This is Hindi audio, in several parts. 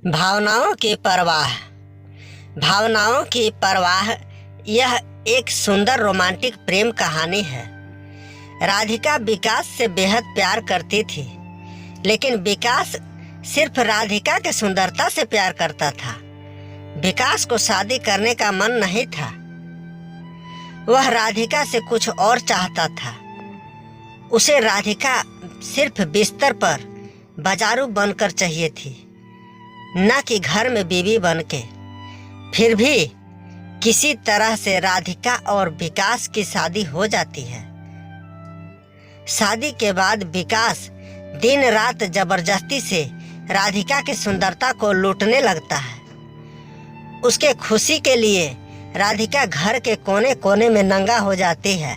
भावनाओं की परवाह। भावनाओं की परवाह यह एक सुंदर रोमांटिक प्रेम कहानी है। राधिका विकास से बेहद प्यार करती थी, लेकिन विकास सिर्फ राधिका की सुंदरता से प्यार करता था। विकास को शादी करने का मन नहीं था। वह राधिका से कुछ और चाहता था। उसे राधिका सिर्फ बिस्तर पर बाजारू बनकर चाहिए थी, न कि घर में बीवी बनके। फिर भी किसी तरह से राधिका और विकास की शादी हो जाती है। शादी के बाद विकास दिन रात जबरदस्ती से राधिका की सुंदरता को लूटने लगता है। उसके खुशी के लिए राधिका घर के कोने कोने में नंगा हो जाती है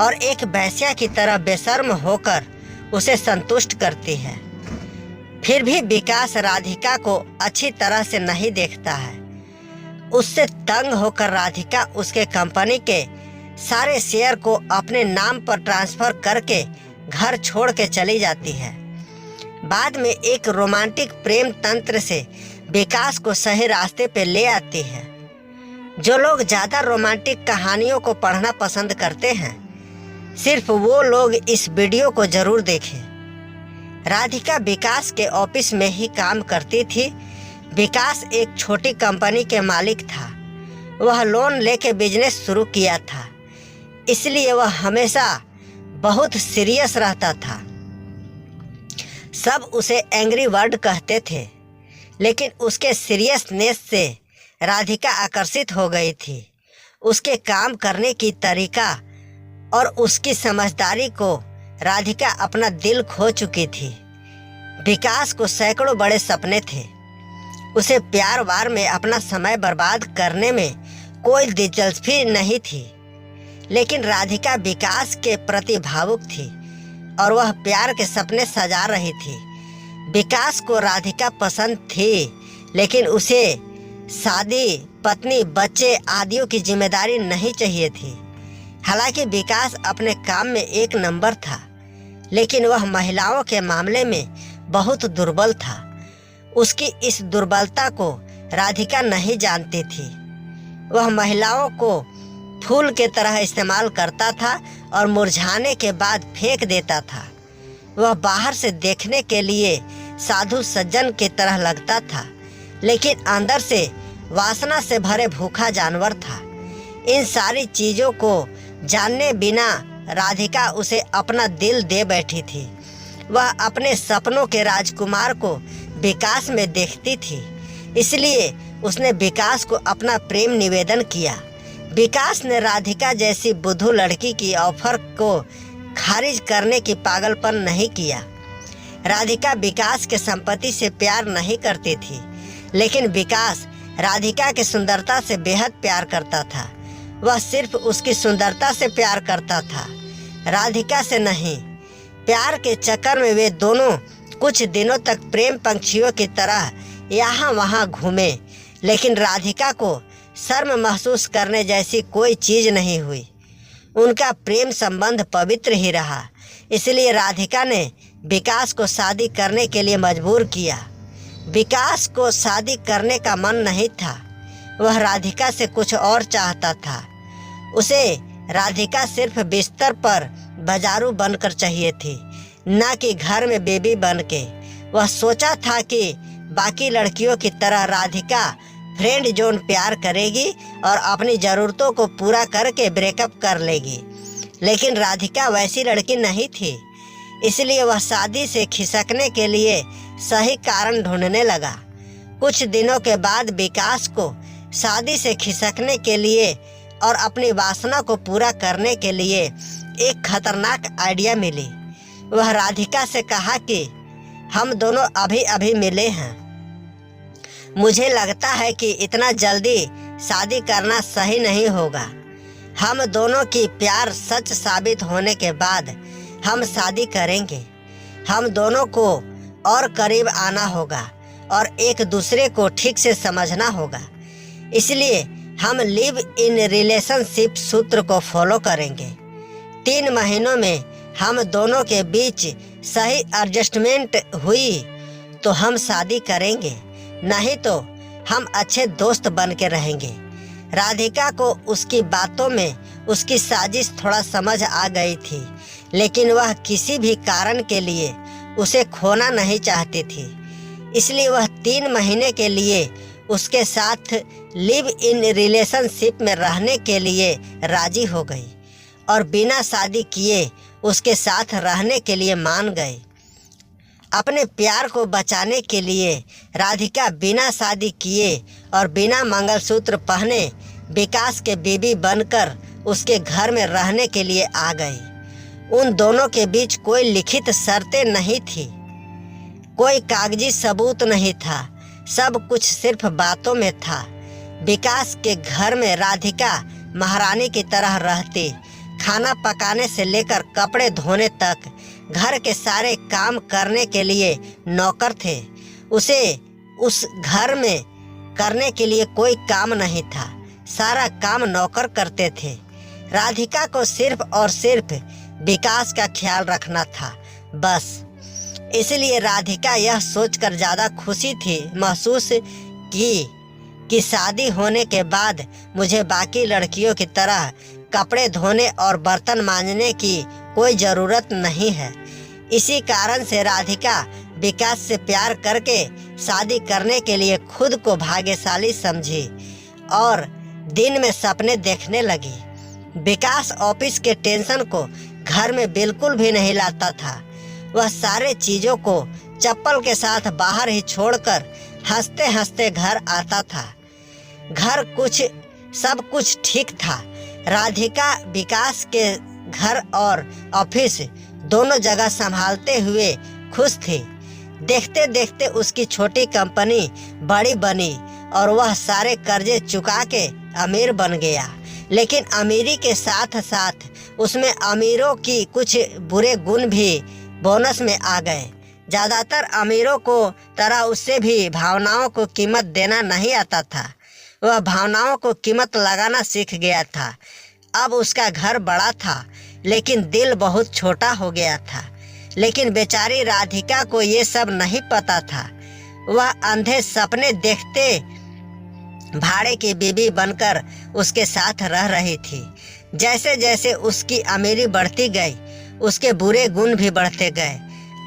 और एक वेश्या की तरह बेशर्म होकर उसे संतुष्ट करती है। फिर भी विकास राधिका को अच्छी तरह से नहीं देखता है। उससे तंग होकर राधिका उसके कंपनी के सारे शेयर को अपने नाम पर ट्रांसफर करके घर छोड़ के चली जाती है। बाद में एक रोमांटिक प्रेम तंत्र से विकास को सही रास्ते पे ले आती है। जो लोग ज़्यादा रोमांटिक कहानियों को पढ़ना पसंद करते हैं, सिर्फ वो लोग इस वीडियो को जरूर देखें। राधिका विकास के ऑफिस में ही काम करती थी। विकास एक छोटी कंपनी के मालिक था। वह लोन लेके बिजनेस शुरू किया था, इसलिए वह हमेशा बहुत सीरियस रहता था। सब उसे एंग्री बर्ड कहते थे, लेकिन उसके सीरियसनेस से राधिका आकर्षित हो गई थी। उसके काम करने की तरीका और उसकी समझदारी को राधिका अपना दिल खो चुकी थी। विकास को सैकड़ों बड़े सपने थे। उसे प्यार वार में अपना समय बर्बाद करने में कोई दिलचस्पी नहीं थी, लेकिन राधिका विकास के प्रति भावुक थी और वह प्यार के सपने सजा रही थी। विकास को राधिका पसंद थी, लेकिन उसे शादी, पत्नी, बच्चे आदियों की जिम्मेदारी नहीं चाहिए थी। हालांकि विकास अपने काम में एक नंबर था, लेकिन वह महिलाओं के मामले में बहुत दुर्बल था। उसकी इस दुर्बलता को राधिका नहीं जानती थी। वह महिलाओं को फूल के तरह इस्तेमाल करता था और मुरझाने के बाद फेंक देता था। वह बाहर से देखने के लिए साधु सज्जन की तरह लगता था, लेकिन अंदर से वासना से भरे भूखा जानवर था। इन सारी चीज़ों को जानने बिना राधिका उसे अपना दिल दे बैठी थी। वह अपने सपनों के राजकुमार को विकास में देखती थी, इसलिए उसने विकास को अपना प्रेम निवेदन किया। विकास ने राधिका जैसी बुद्धू लड़की की ऑफर को खारिज करने की पागलपन नहीं किया। राधिका विकास के संपत्ति से प्यार नहीं करती थी, लेकिन विकास राधिका की सुंदरता से बेहद प्यार करता था। वह सिर्फ उसकी सुंदरता से प्यार करता था, राधिका से नहीं। प्यार के चक्कर में वे दोनों कुछ दिनों तक प्रेम पंछियों की तरह यहाँ वहाँ घूमे, लेकिन राधिका को शर्म महसूस करने जैसी कोई चीज़ नहीं हुई। उनका प्रेम संबंध पवित्र ही रहा, इसलिए राधिका ने विकास को शादी करने के लिए मजबूर किया। विकास को शादी करने का मन नहीं था। वह राधिका से कुछ और चाहता था। उसे राधिका सिर्फ बिस्तर पर बाजारू बनकर चाहिए थी, न कि घर में बेबी बनके। वह सोचा था कि बाकी लड़कियों की तरह राधिका फ्रेंड जोन प्यार करेगी और अपनी ज़रूरतों को पूरा करके ब्रेकअप कर लेगी, लेकिन राधिका वैसी लड़की नहीं थी। इसलिए वह शादी से खिसकने के लिए सही कारण ढूंढने लगा। कुछ दिनों के बाद विकास को शादी से खिसकने के लिए और अपनी वासना को पूरा करने के लिए एक खतरनाक आइडिया मिली। वह राधिका से कहा कि हम दोनों अभी अभी मिले हैं। मुझे लगता है कि इतना जल्दी शादी करना सही नहीं होगा। हम दोनों की प्यार सच साबित होने के बाद हम शादी करेंगे। हम दोनों को और करीब आना होगा और एक दूसरे को ठीक से समझना होगा। इसलिए हम लिव इन रिलेशनशिप सूत्र को फॉलो करेंगे। 3 महीनों में हम दोनों के बीच सही एडजस्टमेंट हुई तो हम शादी करेंगे, नहीं तो हम अच्छे दोस्त बन के रहेंगे। राधिका को उसकी बातों में उसकी साजिश थोड़ा समझ आ गई थी, लेकिन वह किसी भी कारण के लिए उसे खोना नहीं चाहती थी। इसलिए वह 3 महीने के लिए उसके साथ लिव इन रिलेशनशिप में रहने के लिए राजी हो गई और बिना शादी किए उसके साथ रहने के लिए मान गई। अपने प्यार को बचाने के लिए राधिका बिना शादी किए और बिना मंगलसूत्र पहने विकास के बीवी बनकर उसके घर में रहने के लिए आ गई। उन दोनों के बीच कोई लिखित शर्तें नहीं थी, कोई कागजी सबूत नहीं था, सब कुछ सिर्फ बातों में था। विकास के घर में राधिका महारानी की तरह रहती, खाना पकाने से लेकर कपड़े धोने तक घर के सारे काम करने के लिए नौकर थे। उसे उस घर में करने के लिए कोई काम नहीं था, सारा काम नौकर करते थे। राधिका को सिर्फ और सिर्फ विकास का ख्याल रखना था, बस। इसलिए राधिका यह सोचकर ज़्यादा खुशी थी महसूस की कि शादी होने के बाद मुझे बाकी लड़कियों की तरह कपड़े धोने और बर्तन मांजने की कोई ज़रूरत नहीं है। इसी कारण से राधिका विकास से प्यार करके शादी करने के लिए खुद को भाग्यशाली समझी और दिन में सपने देखने लगी। विकास ऑफिस के टेंशन को घर में बिल्कुल भी नहीं लाता था। वह सारे चीज़ों को चप्पल के साथ बाहर ही छोड़कर हंसते हंसते घर आता था। घर सब कुछ ठीक था। राधिका विकास के घर और ऑफिस दोनों जगह संभालते हुए खुश थी। देखते देखते उसकी छोटी कंपनी बड़ी बनी और वह सारे कर्जे चुका के अमीर बन गया। लेकिन अमीरी के साथ साथ उसमें अमीरों की कुछ बुरे गुण भी बोनस में आ गए। ज़्यादातर अमीरों को तरह उससे भी भावनाओं को कीमत देना नहीं आता था। वह भावनाओं को कीमत लगाना सीख गया था। अब उसका घर बड़ा था, लेकिन दिल बहुत छोटा हो गया था। लेकिन बेचारी राधिका को ये सब नहीं पता था। वह अंधे सपने देखते भाड़े की बीवी बनकर उसके साथ रह रही थी। जैसे जैसे उसकी अमीरी बढ़ती गई, उसके बुरे गुण भी बढ़ते गए।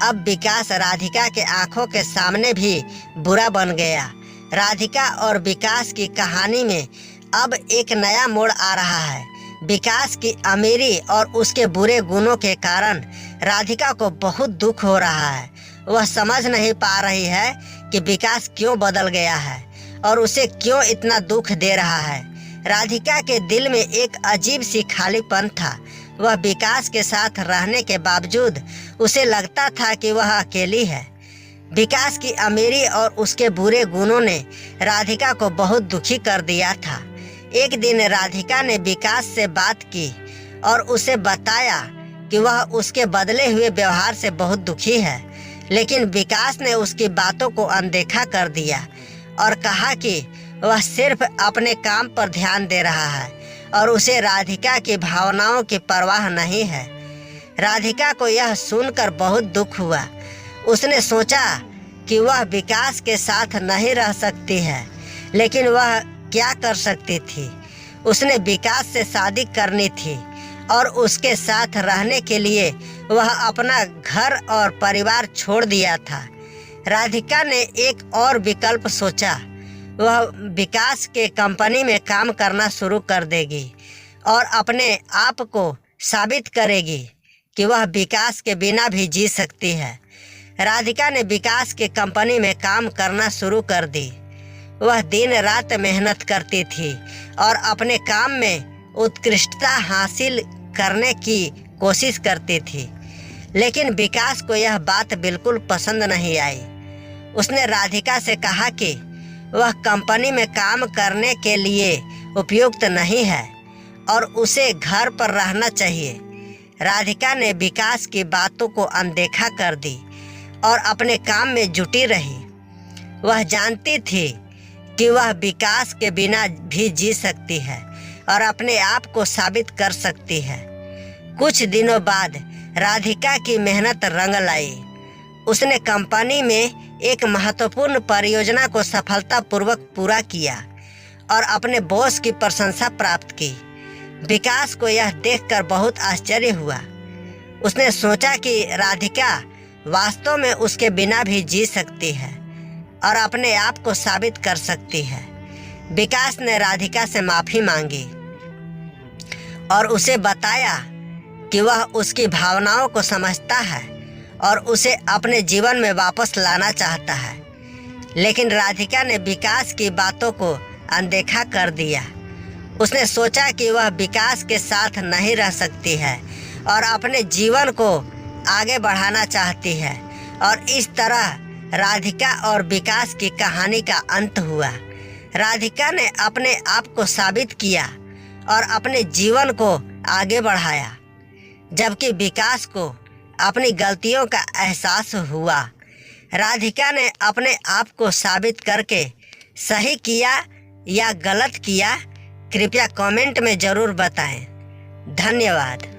अब विकास राधिका के आंखों के सामने भी बुरा बन गया। राधिका और विकास की कहानी में अब एक नया मोड़ आ रहा है। विकास की अमीरी और उसके बुरे गुणों के कारण राधिका को बहुत दुख हो रहा है। वह समझ नहीं पा रही है कि विकास क्यों बदल गया है और उसे क्यों इतना दुख दे रहा है। राधिका के दिल में एक अजीब सी खालीपन था। वह विकास के साथ रहने के बावजूद उसे लगता था कि वह अकेली है। विकास की अमीरी और उसके बुरे गुणों ने राधिका को बहुत दुखी कर दिया था। एक दिन राधिका ने विकास से बात की और उसे बताया कि वह उसके बदले हुए व्यवहार से बहुत दुखी है। लेकिन विकास ने उसकी बातों को अनदेखा कर दिया और कहा कि वह सिर्फ अपने काम पर ध्यान दे रहा है और उसे राधिका की भावनाओं की परवाह नहीं है। राधिका को यह सुनकर बहुत दुख हुआ। उसने सोचा कि वह विकास के साथ नहीं रह सकती है, लेकिन वह क्या कर सकती थी। उसने विकास से शादी करनी थी और उसके साथ रहने के लिए वह अपना घर और परिवार छोड़ दिया था। राधिका ने एक और विकल्प सोचा। वह विकास के कंपनी में काम करना शुरू कर देगी और अपने आप को साबित करेगी कि वह विकास के बिना भी जी सकती है। राधिका ने विकास के कंपनी में काम करना शुरू कर दी। वह दिन रात मेहनत करती थी और अपने काम में उत्कृष्टता हासिल करने की कोशिश करती थी। लेकिन विकास को यह बात बिल्कुल पसंद नहीं आई। उसने राधिका से कहा कि वह कंपनी में काम करने के लिए उपयुक्त नहीं है और उसे घर पर रहना चाहिए। राधिका ने विकास की बातों को अनदेखा कर दी और अपने काम में जुटी रही। वह जानती थी कि वह विकास के बिना भी जी सकती है और अपने आप को साबित कर सकती है। कुछ दिनों बाद राधिका की मेहनत रंग लाई। उसने कंपनी में एक महत्वपूर्ण परियोजना को सफलतापूर्वक पूरा किया और अपने बॉस की प्रशंसा प्राप्त की। विकास को यह देखकर बहुत आश्चर्य हुआ। उसने सोचा कि राधिका वास्तव में उसके बिना भी जी सकती है और अपने आप को साबित कर सकती है। विकास ने राधिका से माफी मांगी और उसे बताया कि वह उसकी भावनाओं को समझता है और उसे अपने जीवन में वापस लाना चाहता है। लेकिन राधिका ने विकास की बातों को अनदेखा कर दिया। उसने सोचा कि वह विकास के साथ नहीं रह सकती है और अपने जीवन को आगे बढ़ाना चाहती है, और इस तरह राधिका और विकास की कहानी का अंत हुआ। राधिका ने अपने आप को साबित किया और अपने जीवन को आगे बढ़ाया, जबकि विकास को अपनी गलतियों का एहसास हुआ। राधिका ने अपने आप को साबित करके सही किया या गलत किया, कृपया कमेंट में ज़रूर बताएं। धन्यवाद।